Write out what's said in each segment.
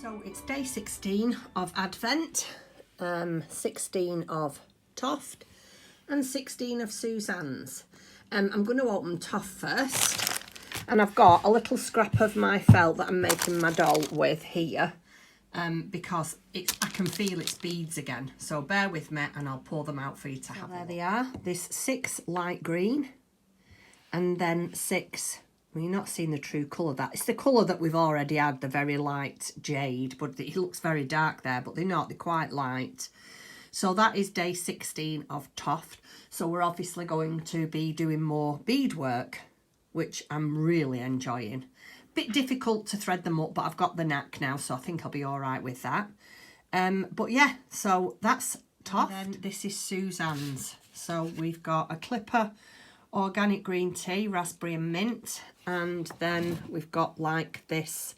So it's day 16 of Advent, 16 of Toft and 16 of Suzanne's. I'm going to open Toft first, and I've got a little scrap of my felt that I'm making my doll with here, because I can feel its beads again. So bear with me and I'll pour them out for you to have. There they are. There's 6 light green and then 6... Well, you're not seeing the true colour of that. It's the colour that we've already had, the very light jade, but it looks very dark there, but they're not, they're quite light. So that is day 16 of Toft. So we're obviously going to be doing more beadwork, which I'm really enjoying. Bit difficult to thread them up, but I've got the knack now, so I think I'll be all right with that. But yeah, so that's Toft. And then this is Suzanne's. So we've got a clipper, organic green tea, raspberry and mint, and then we've got like this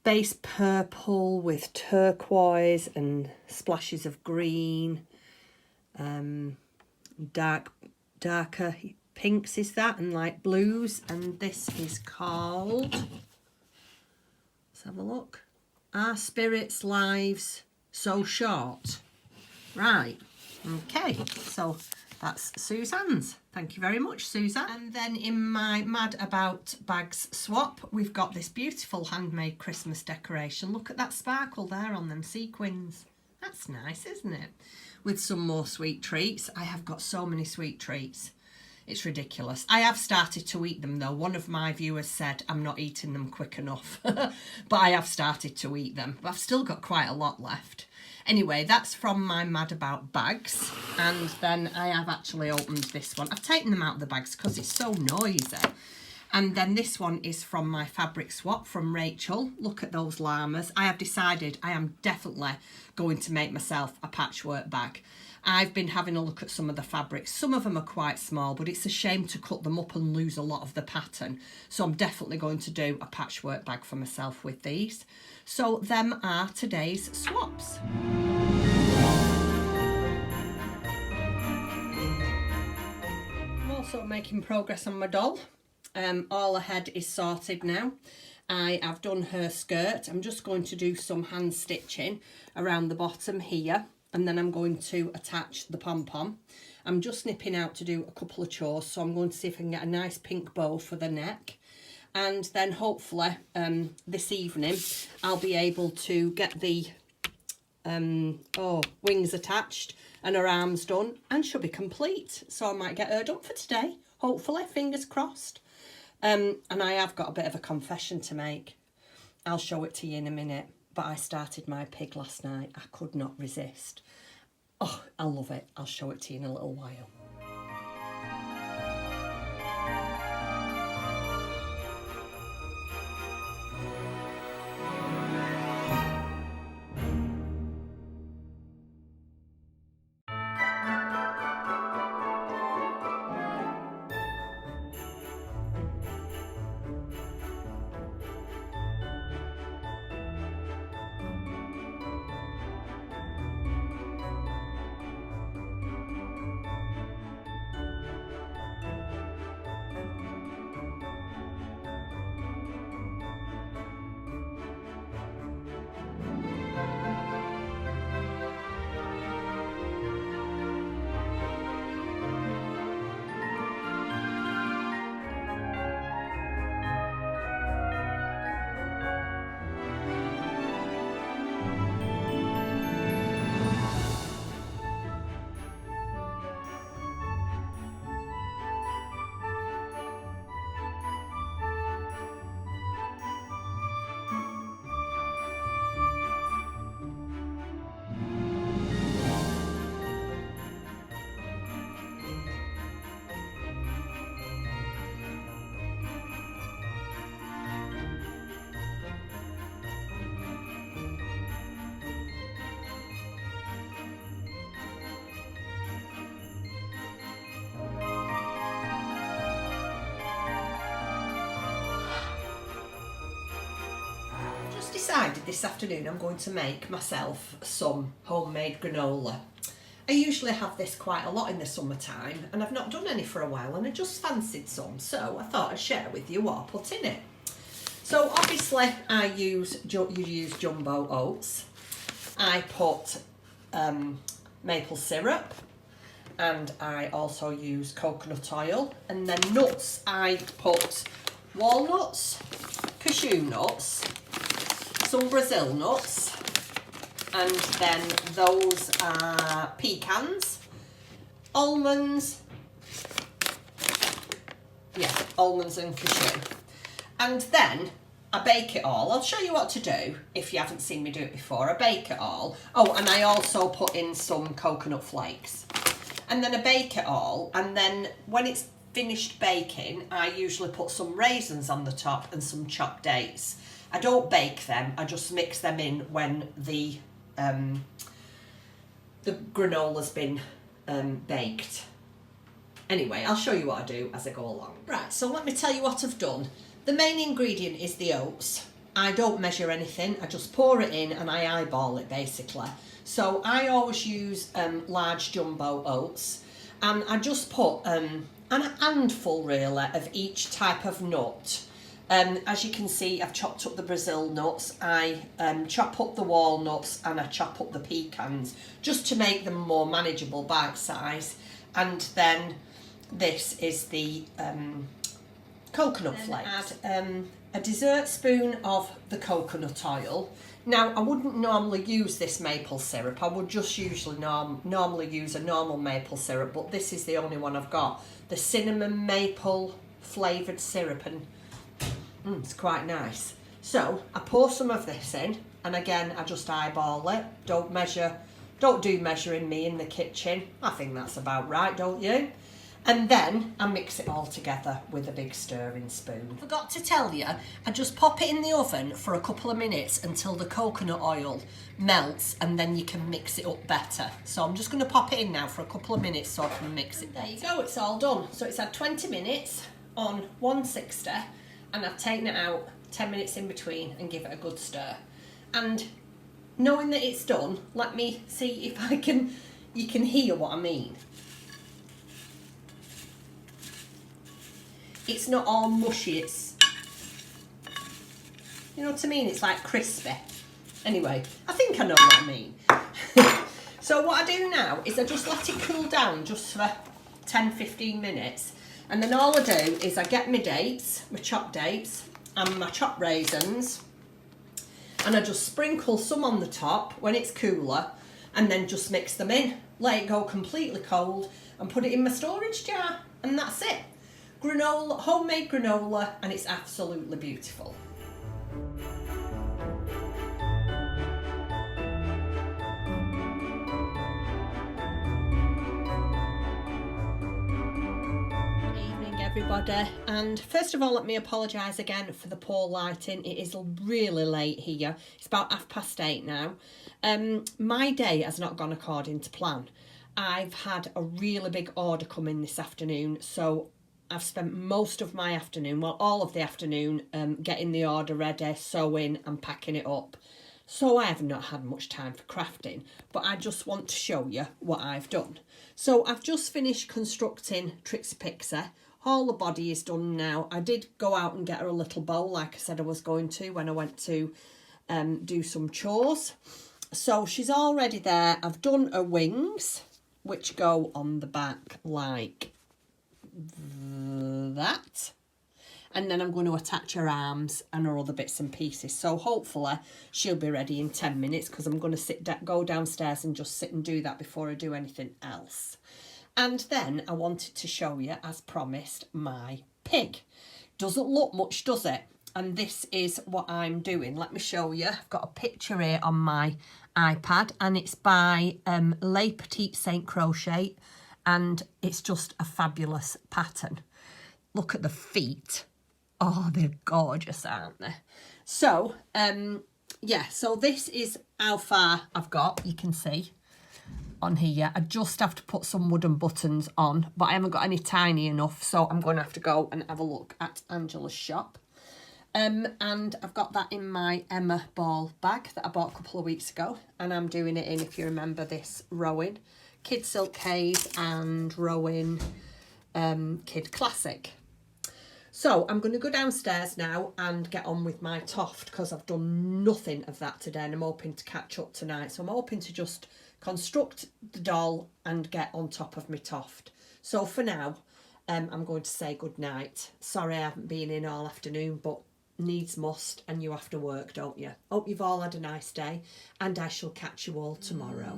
base purple with turquoise and splashes of green, darker pinks is that, and light blues. And this is called, let's have a look, Our Spirits Lives So Short. Right, okay, so that's Suzanne's. Thank you very much, Suzanne. And then in my Mad About Bags swap, we've got this beautiful handmade Christmas decoration. Look at that sparkle there on them sequins. That's nice, isn't it? With some more sweet treats. I have got so many sweet treats. It's ridiculous. I have started to eat them though. One of my viewers said I'm not eating them quick enough. But I have started to eat them. But I've still got quite a lot left. Anyway, that's from my Mad About bags. And then I have actually opened this one. I've taken them out of the bags because it's so noisy. And then this one is from my fabric swap from Rachel. Look at those llamas. I have decided I am definitely going to make myself a patchwork bag. I've been having a look at some of the fabrics. Some of them are quite small, but it's a shame to cut them up and lose a lot of the pattern. So I'm definitely going to do a patchwork bag for myself with these. So them are today's swaps. I'm also making progress on my doll. All her head is sorted now. I have done her skirt. I'm just going to do some hand stitching around the bottom here. And then I'm going to attach the pom-pom. I'm just nipping out to do a couple of chores, so I'm going to see if I can get a nice pink bow for the neck. And then hopefully this evening I'll be able to get the wings attached and her arms done, and she'll be complete. So I might get her done for today, hopefully, fingers crossed. And I have got a bit of a confession to make. I'll show it to you in a minute. But I started my pig last night. I could not resist. Oh, I love it. I'll show it to you in a little while. Decided this afternoon I'm going to make myself some homemade granola. I usually have this quite a lot in the summertime, and I've not done any for a while, and I just fancied some, so I thought I'd share with you what I put in it. So obviously I use jumbo oats. I put maple syrup, and I also use coconut oil. And then nuts, I put walnuts, cashew nuts, some Brazil nuts, and then those are pecans, almonds, almonds and cashew. And then I bake it all. I'll show you what to do if you haven't seen me do it before. I bake it all. Oh, and I also put in some coconut flakes. And then I bake it all, and then when it's finished baking, I usually put some raisins on the top and some chopped dates. I don't bake them, I just mix them in when the granola's been baked. Anyway, I'll show you what I do as I go along. Right, so let me tell you what I've done. The main ingredient is the oats. I don't measure anything, I just pour it in and I eyeball it basically. So I always use large jumbo oats, and I just put an handful really of each type of nut. As you can see, I've chopped up the Brazil nuts, I chop up the walnuts, and I chop up the pecans just to make them more manageable bite size. And then this is the coconut flakes. Add a dessert spoon of the coconut oil. Now, I wouldn't normally use this maple syrup. I would just usually normally use a normal maple syrup, but this is the only one I've got. The cinnamon maple flavoured syrup, and it's quite nice. So I pour some of this in, and again, I just eyeball it. Don't do measuring me in the kitchen. I think that's about right, don't you? And then I mix it all together with a big stirring spoon. Forgot to tell you, I just pop it in the oven for a couple of minutes until the coconut oil melts, and then you can mix it up better. So I'm just going to pop it in now for a couple of minutes so I can mix it. There you go, it's all done. So it's had 20 minutes on 160, and I've taken it out 10 minutes in between and give it a good stir. And knowing that it's done, let me see if you can hear what I mean. It's not all mushy, it's, you know what I mean? It's like crispy. Anyway, I think I know what I mean. So what I do now is I just let it cool down just for 10-15 minutes. And then all I do is I get my dates, my chopped dates, and my chopped raisins. And I just sprinkle some on the top when it's cooler, and then just mix them in. Let it go completely cold and put it in my storage jar, and that's it. Granola, homemade granola, and it's absolutely beautiful. Good evening, everybody, and first of all, let me apologise again for the poor lighting. It is really late here. It's about 8:30 now. My day has not gone according to plan. I've had a really big order come in this afternoon, so I've spent most of my afternoon, well, all of the afternoon, getting the order ready, sewing and packing it up. So I have not had much time for crafting, but I just want to show you what I've done. So I've just finished constructing Trixie Pixie. All the body is done now. I did go out and get her a little bow, like I said I was going to when I went to do some chores. So she's already there. I've done her wings, which go on the back like that, and then I'm going to attach her arms and her other bits and pieces. So hopefully she'll be ready in 10 minutes, because I'm going to go downstairs and just sit and do that before I do anything else. And then I wanted to show you, as promised, my pig. Doesn't look much, does it? And this is what I'm doing. Let me show you. I've got a picture here on my iPad, and it's by Les Petites Saint Crochet, and it's just a fabulous pattern. Look at the feet. Oh, they're gorgeous, aren't they? So, yeah, so this is how far I've got, you can see on here. I just have to put some wooden buttons on, but I haven't got any tiny enough, so I'm going to have to go and have a look at Angela's shop. And I've got that in my Emma ball bag that I bought a couple of weeks ago, and I'm doing it in, if you remember this, Rowan Kid Silk Haze and Rowan Kid Classic. So I'm going to go downstairs now and get on with my toft, because I've done nothing of that today and I'm hoping to catch up tonight. So I'm hoping to just construct the doll and get on top of my toft. So for now, I'm going to say good night. Sorry I haven't been in all afternoon, but needs must, and you have to work, don't you? Hope you've all had a nice day, and I shall catch you all tomorrow.